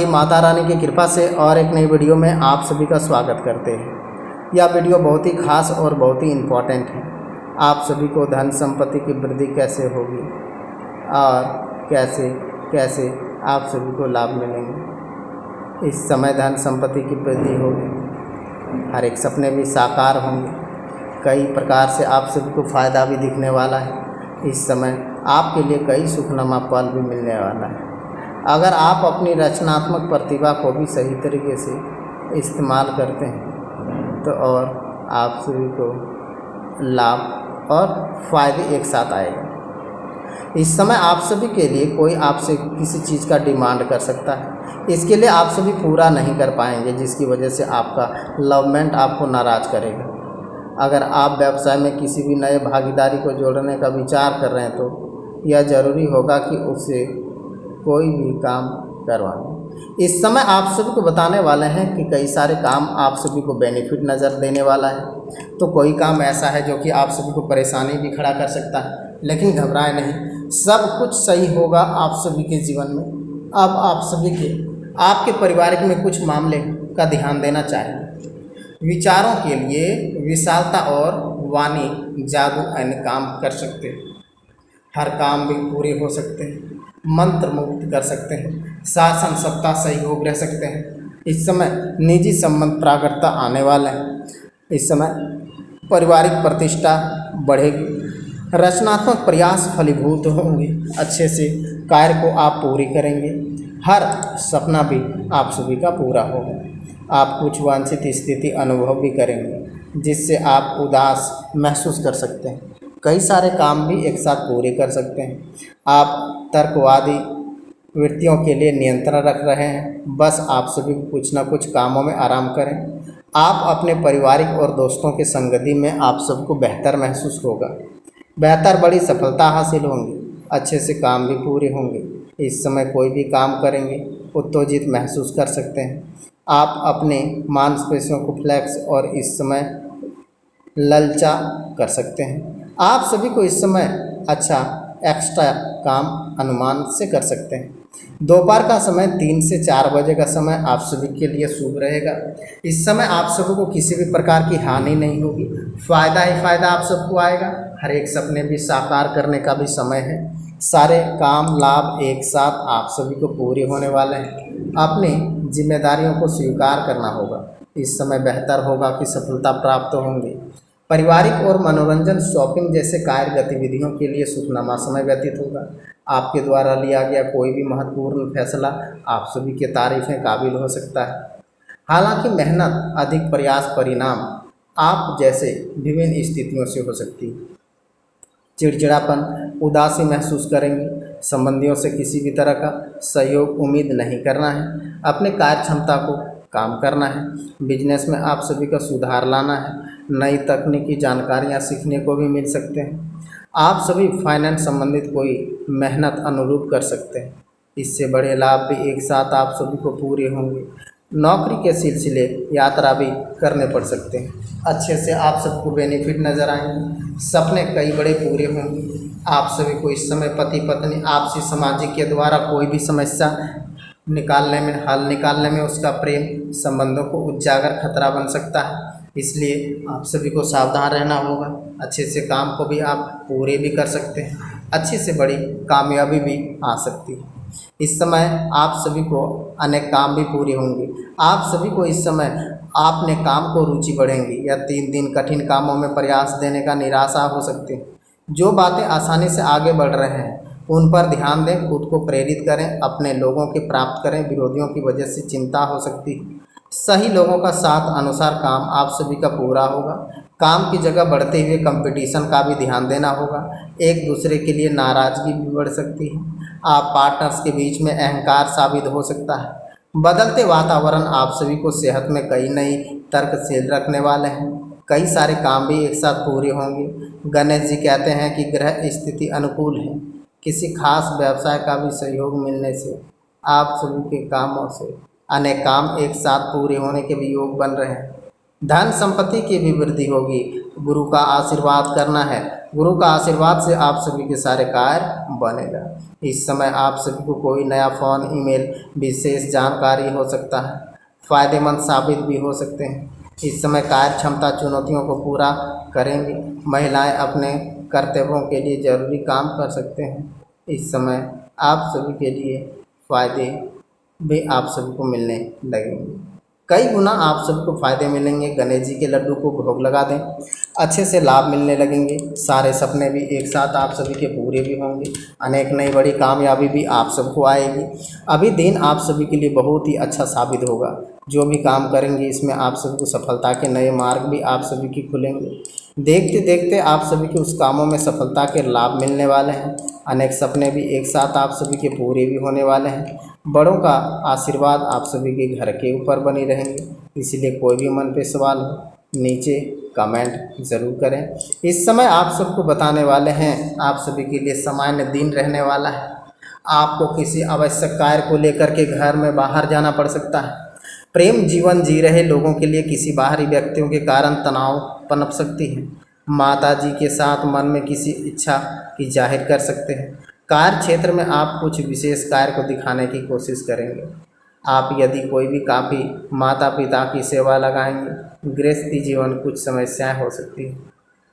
माता रानी की कृपा से और एक नई वीडियो में आप सभी का स्वागत करते हैं। यह वीडियो बहुत ही खास और बहुत ही इम्पोर्टेंट है। आप सभी को धन संपत्ति की वृद्धि कैसे होगी और कैसे कैसे आप सभी को लाभ मिलेंगे। इस समय धन संपत्ति की वृद्धि होगी, हर एक सपने भी साकार होंगे, कई प्रकार से आप सभी को फ़ायदा भी दिखने वाला है। इस समय आपके लिए कई सुखनुमा पल भी मिलने वाला है। अगर आप अपनी रचनात्मक प्रतिभा को भी सही तरीके से इस्तेमाल करते हैं तो और आप सभी को लाभ और फ़ायदे एक साथ आएगा। इस समय आप सभी के लिए कोई आपसे किसी चीज़ का डिमांड कर सकता है, इसके लिए आप सभी पूरा नहीं कर पाएंगे, जिसकी वजह से आपका लवमेंट आपको नाराज़ करेगा। अगर आप व्यवसाय में किसी भी नए भागीदारी को जोड़ने का विचार कर रहे हैं तो यह ज़रूरी होगा कि उससे कोई भी काम करवाएं। इस समय आप सभी को बताने वाले हैं कि कई सारे काम आप सभी को बेनिफिट नज़र देने वाला है। तो कोई काम ऐसा है जो कि आप सभी को परेशानी भी खड़ा कर सकता है, लेकिन घबराए नहीं, सब कुछ सही होगा आप सभी के जीवन में। अब आप सभी के आपके पारिवारिक में कुछ मामले का ध्यान देना चाहिए। विचारों के लिए विशालता और वाणी जादू अन्य काम कर सकते हैं, हर काम भी पूरे हो सकते हैं, मंत्र मुक्त कर सकते हैं, शासन सत्ता सहयोग रह सकते हैं। इस समय निजी संबंध प्रागट्यता आने वाले हैं। इस समय पारिवारिक प्रतिष्ठा बढ़ेगी, रचनात्मक प्रयास फलीभूत होंगे, अच्छे से कार्य को आप पूरी करेंगे, हर सपना भी आप सभी का पूरा होगा। आप कुछ वांछित स्थिति अनुभव भी करेंगे जिससे आप उदास महसूस कर सकते हैं, कई सारे काम भी एक साथ पूरे कर सकते हैं। आप तर्कवादी वृत्तियों के लिए नियंत्रण रख रहे हैं, बस आप सभी को कुछ ना कुछ कामों में आराम करें। आप अपने पारिवारिक और दोस्तों के संगति में आप सबको बेहतर महसूस होगा, बेहतर बड़ी सफलता हासिल होंगी, अच्छे से काम भी पूरे होंगे। इस समय कोई भी काम करेंगे उत्तेजित महसूस कर सकते हैं। आप अपने मांसपेशियों को फ्लेक्स और इस समय ललचा कर सकते हैं। आप सभी को इस समय अच्छा एक्स्ट्रा काम अनुमान से कर सकते हैं। दोपहर का समय 3 से 4 बजे का समय आप सभी के लिए शुभ रहेगा। इस समय आप सभी को किसी भी प्रकार की हानि नहीं होगी, फ़ायदा ही फ़ायदा आप सबको आएगा। हर एक सपने भी साकार करने का भी समय है, सारे काम लाभ एक साथ आप सभी को पूरे होने वाले हैं। अपनी जिम्मेदारियों को स्वीकार करना होगा। इस समय बेहतर होगा कि सफलता प्राप्त होंगी। पारिवारिक और मनोरंजन शॉपिंग जैसे कार्य गतिविधियों के लिए सुखनुमा समय व्यतीत होगा। आपके द्वारा लिया गया कोई भी महत्वपूर्ण फैसला आप सभी के तारीफ़ें काबिल हो सकता है। हालांकि मेहनत अधिक प्रयास परिणाम आप जैसे विभिन्न स्थितियों से हो सकती है। चिड़चिड़ापन, उदासी महसूस करेंगे। संबंधियों से किसी भी तरह का सहयोग उम्मीद नहीं करना है। अपने कार्य क्षमता को काम करना है। बिजनेस में आप सभी का सुधार लाना है। नई तकनीकी जानकारियां सीखने को भी मिल सकते हैं। आप सभी फाइनेंस संबंधित कोई मेहनत अनुरूप कर सकते हैं, इससे बड़े लाभ भी एक साथ आप सभी को पूरे होंगे। नौकरी के सिलसिले यात्रा भी करने पड़ सकते हैं, अच्छे से आप सबको बेनिफिट नज़र आएंगे। सपने कई बड़े पूरे होंगे। आप सभी को इस समय पति पत्नी आपसी सामाजिक के द्वारा कोई भी समस्या हल निकालने में उसका प्रेम संबंधों को उजागर खतरा बन सकता है, इसलिए आप सभी को सावधान रहना होगा। अच्छे से काम को भी आप पूरे भी कर सकते हैं, अच्छी से बड़ी कामयाबी भी आ सकती है। इस समय आप सभी को अनेक काम भी पूरे होंगे। आप सभी को इस समय अपने काम को रुचि बढ़ेंगी या 3 दिन कठिन कामों में प्रयास देने का निराशा हो सकती है। जो बातें आसानी से आगे बढ़ रहे हैं उन पर ध्यान दें, खुद को प्रेरित करें, अपने लोगों की प्राप्त करें। विरोधियों की वजह से चिंता हो सकती है। सही लोगों का साथ अनुसार काम आप सभी का पूरा होगा। काम की जगह बढ़ते हुए कंपटीशन का भी ध्यान देना होगा। एक दूसरे के लिए नाराज़गी भी बढ़ सकती है। आप पार्टनर्स के बीच में अहंकार साबित हो सकता है। बदलते वातावरण आप सभी को सेहत में कई नई तर्कशील रखने वाले हैं। कई सारे काम भी एक साथ पूरे होंगे। गणेश जी कहते हैं कि ग्रह स्थिति अनुकूल है, किसी खास व्यवसाय का भी सहयोग मिलने से आप सभी के कामों से अनेक काम एक साथ पूरे होने के भी योग बन रहे हैं। धन संपत्ति की भी वृद्धि होगी। गुरु का आशीर्वाद करना है, गुरु का आशीर्वाद से आप सभी के सारे कार्य बनेगा। इस समय आप सभी को कोई नया फ़ोन, ईमेल, विशेष जानकारी हो सकता है, फ़ायदेमंद साबित भी हो सकते हैं। इस समय कार्य क्षमता चुनौतियों को पूरा करेंगे। महिलाएं अपने कर्तव्यों के लिए जरूरी काम कर सकते हैं। इस समय आप सभी के लिए फ़ायदे भी आप सभी को मिलने लगेंगे। कई गुना आप सबको फ़ायदे मिलेंगे। गणेश जी के लड्डू को भोग लगा दें, अच्छे से लाभ मिलने लगेंगे। सारे सपने भी एक साथ आप सभी के पूरे भी होंगे। अनेक नई बड़ी कामयाबी भी आप सबको आएगी। अभी दिन आप सभी के लिए बहुत ही अच्छा साबित होगा। जो भी काम करेंगे इसमें आप सबको सफलता के नए मार्ग भी आप सभी की खुलेंगे। देखते देखते आप सभी के उस कामों में सफलता के लाभ मिलने वाले हैं। अनेक सपने भी एक साथ आप सभी के पूरे भी होने वाले हैं। बड़ों का आशीर्वाद आप सभी के घर के ऊपर बनी रहेंगे। इसलिए कोई भी मन पे सवाल हो नीचे कमेंट ज़रूर करें। इस समय आप सबको बताने वाले हैं, आप सभी के लिए सामान्य दिन रहने वाला है। आपको किसी आवश्यक कार्य को लेकर के घर में बाहर जाना पड़ सकता है। प्रेम जीवन जी रहे लोगों के लिए किसी बाहरी व्यक्तियों के कारण तनाव पनप सकती है। माता जी के साथ मन में किसी इच्छा की जाहिर कर सकते हैं। कार्य क्षेत्र में आप कुछ विशेष कार्य को दिखाने की कोशिश करेंगे। आप यदि कोई भी काफ़ी माता पिता की सेवा लगाएंगे। गृहस्थी जीवन कुछ समस्याएं हो सकती है,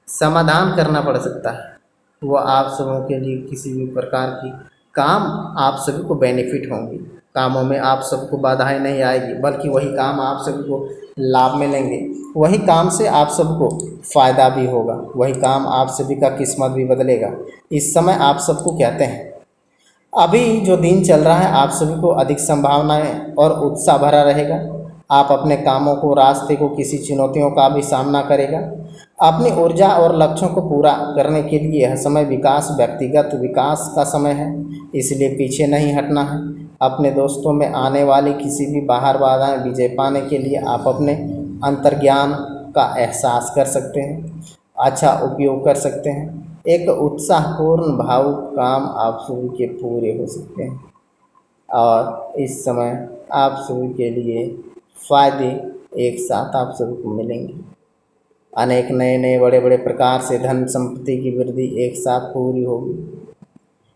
समाधान करना पड़ सकता है। वो आप सबों के लिए किसी भी प्रकार की काम आप सभी को बेनिफिट होंगी। कामों में आप सबको बाधाएं नहीं आएगी, बल्कि वही काम आप सभी को लाभ मिलेंगे। वही काम से आप सबको फ़ायदा भी होगा। वही काम आप सभी का किस्मत भी बदलेगा। इस समय आप सबको कहते हैं, अभी जो दिन चल रहा है आप सभी को अधिक संभावनाएं और उत्साह भरा रहेगा। आप अपने कामों को, रास्ते को, किसी चुनौतियों का भी सामना करेगा। अपनी ऊर्जा और लक्ष्यों को पूरा करने के लिए यह समय विकास, व्यक्तिगत विकास का समय है। इसलिए पीछे नहीं हटना है। अपने दोस्तों में आने वाली किसी भी बाहर बाधाएं विजय पाने के लिए आप अपने अंतर्ज्ञान का एहसास कर सकते हैं, अच्छा उपयोग कर सकते हैं। एक उत्साहपूर्ण भावुक काम आप सभी के पूरे हो सकते हैं। और इस समय आप सभी के लिए फ़ायदे एक साथ आप सभी को मिलेंगे। अनेक नए नए बड़े बड़े प्रकार से धन संपत्ति की वृद्धि एक साथ पूरी होगी।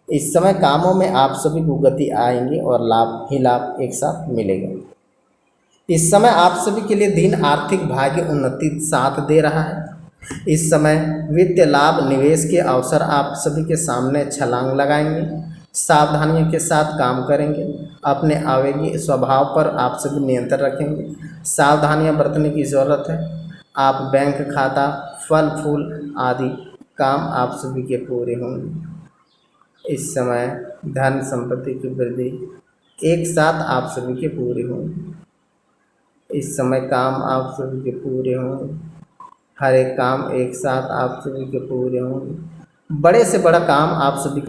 इस समय कामों में आप सभी को गति आएंगी और लाभ ही लाभ एक साथ मिलेगा। इस समय आप सभी के लिए दिन आर्थिक भाग्य उन्नति साथ दे रहा है। इस समय वित्तीय लाभ, निवेश के अवसर आप सभी के सामने छलांग लगाएंगे। सावधानियों के साथ काम करेंगे। अपने आवेगी स्वभाव पर आप सभी नियंत्रण रखेंगे। सावधानियां बरतने की ज़रूरत है। आप बैंक खाता, फल फूल आदि काम आप सभी के पूरे होंगे। इस समय धन संपत्ति की वृद्धि एक साथ आप सभी के पूरे होंगे। इस समय काम आप सभी के पूरे होंगे। हर एक काम एक साथ आप सभी के पूरे होंगे। बड़े से बड़ा काम आप सभी